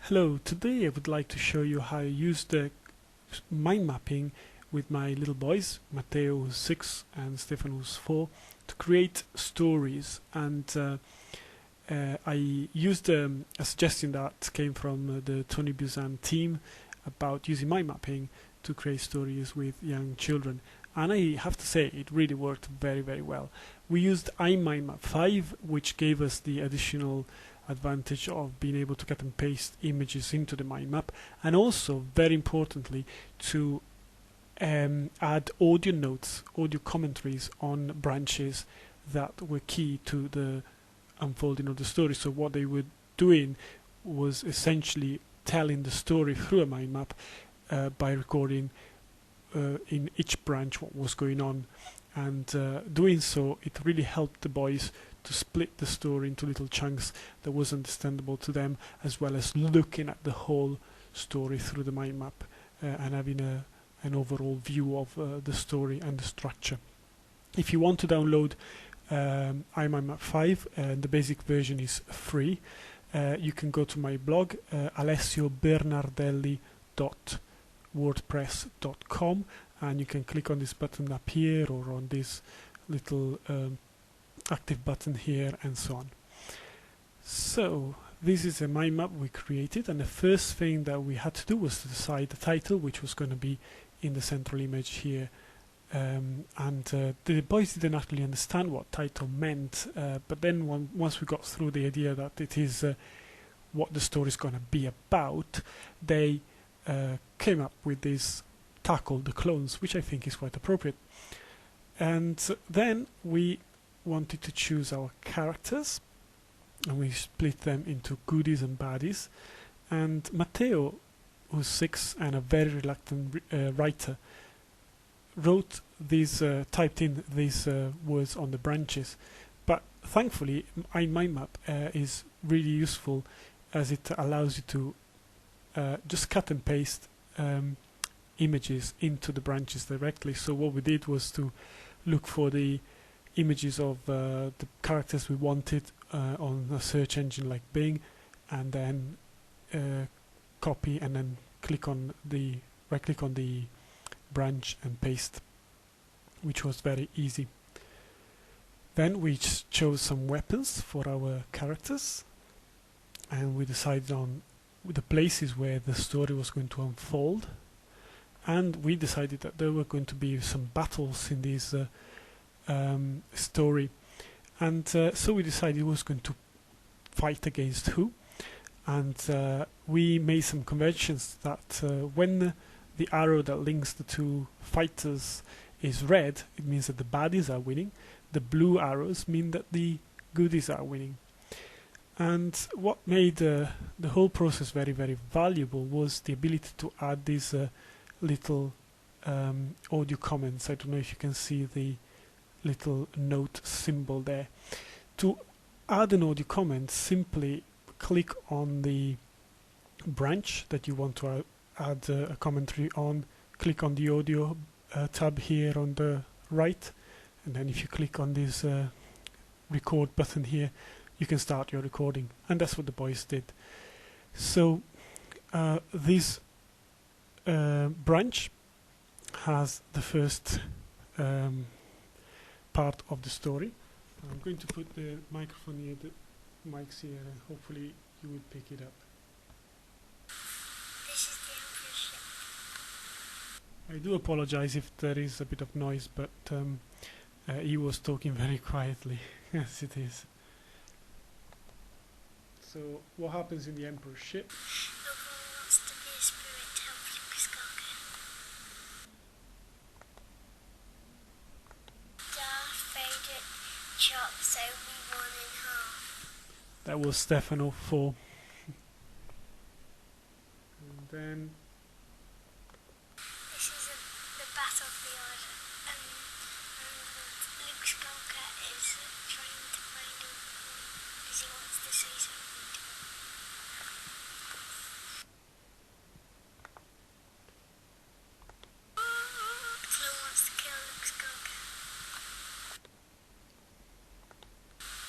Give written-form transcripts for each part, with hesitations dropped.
Hello, today I would like to show you how I use the mind mapping with my little boys, Matteo who's 6 and Stefano who's 4, to create stories. And I used a suggestion that came from the Tony Buzan team about using mind mapping to create stories with young children. And I have to say, it really worked very, very well. We used iMindMap 5, which gave us the additional advantage of being able to cut and paste images into the mind map, and also, very importantly, to add audio notes, audio commentaries on branches that were key to the unfolding of the story. So what they were doing was essentially telling the story through a mind map by recording in each branch what was going on, and doing so it really helped the boys to split the story into little chunks that was understandable to them, as well as looking at the whole story through the mind map and having an overall view of the story and the structure. If you want to download iMindMap 5, the basic version is free. You can go to my blog, alessiobernardelli.wordpress.com, and you can click on this button up here or on this little active button here and so on. So this is a mind map we created, and the first thing that we had to do was to decide the title, which was going to be in the central image here. The boys didn't actually understand what title meant, but then once we got through the idea that it is what the story is going to be about, they came up with this tackle, the clones, which I think is quite appropriate. And then we wanted to choose our characters, and we split them into goodies and baddies. And Matteo, who's 6 and a very reluctant writer, wrote these, typed in these words on the branches. But thankfully, iMindMap is really useful, as it allows you to just cut and paste images into the branches directly. So what we did was to look for the images of the characters we wanted on a search engine like Bing, and then copy and then right click on the branch and paste, which was very easy. Then we chose some weapons for our characters, and we decided on the places where the story was going to unfold, and we decided that there were going to be some battles in this story, and so we decided who was going to fight against who, and we made some conventions that when the arrow that links the two fighters is red, it means that the baddies are winning. The blue arrows mean that the goodies are winning. And what made the whole process very, very valuable was the ability to add these little audio comments. I don't know if you can see the little note symbol there. To add an audio comment, simply click on the branch that you want to add a commentary on, click on the audio tab here on the right, and then if you click on this record button here, you can start your recording. And that's what the boys did. So this branch has the first part of the story. I'm going to put the microphone here, the mics here, and hopefully you will pick it up. This is the Emperor's ship. I do apologize if there is a bit of noise, but he was talking very quietly, as it is. So what happens in the Emperor's ship? Everyone wants to be a spirit to help Luke Skywalker. Darth Vader chops Obi-Wan in half. That was Stefano 4. And then This is the battle field, and Luke Skywalker is trying to find Obi-Wan because he wants to say something to him. The clone wants to kill Luke Skywalker.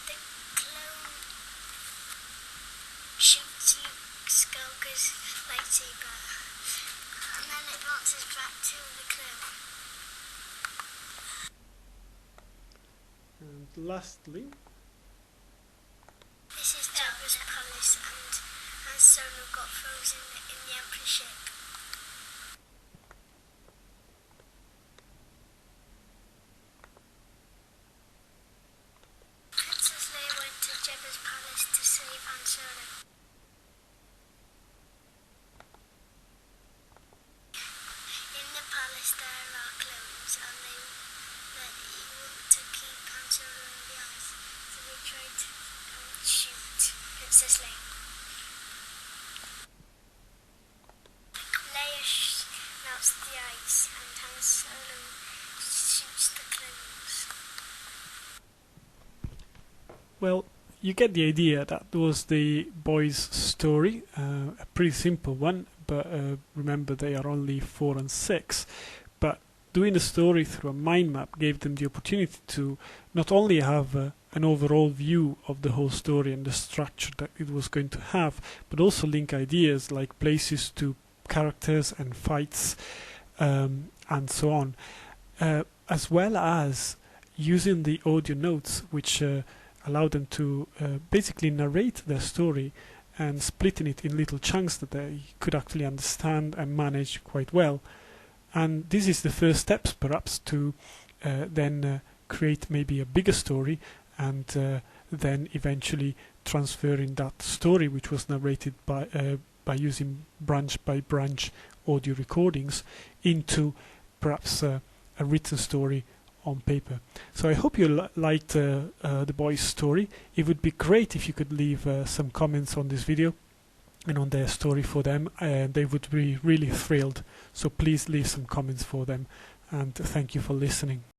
The clone shoots Luke Skywalker goes lightsaber, and then it bounces back to the clue. And lastly, This is Jabba's palace, and Han Solo got frozen in the Emperor's ship. Princess Leia went to Jabba's palace to save Han Solo. In the palace there are clones, and they want to keep Han Solo in the ice, so they tried to shoot Princess Leia. Leia melts the ice, and Han Solo shoots the clones. well, you get the idea. That was the boys' story, a pretty simple one, but remember they are only 4 and 6. But doing the story through a mind map gave them the opportunity to not only have an overall view of the whole story and the structure that it was going to have, but also link ideas like places to characters and fights, and so on, as well as using the audio notes, which allow them to basically narrate their story and splitting it in little chunks that they could actually understand and manage quite well. And this is the first steps, perhaps, to then create maybe a bigger story, and then eventually transferring that story, which was narrated by using branch by branch audio recordings, into perhaps a written story on paper. So I hope you liked the boys' story. It would be great if you could leave some comments on this video and on their story for them, and they would be really thrilled. So please leave some comments for them, and thank you for listening.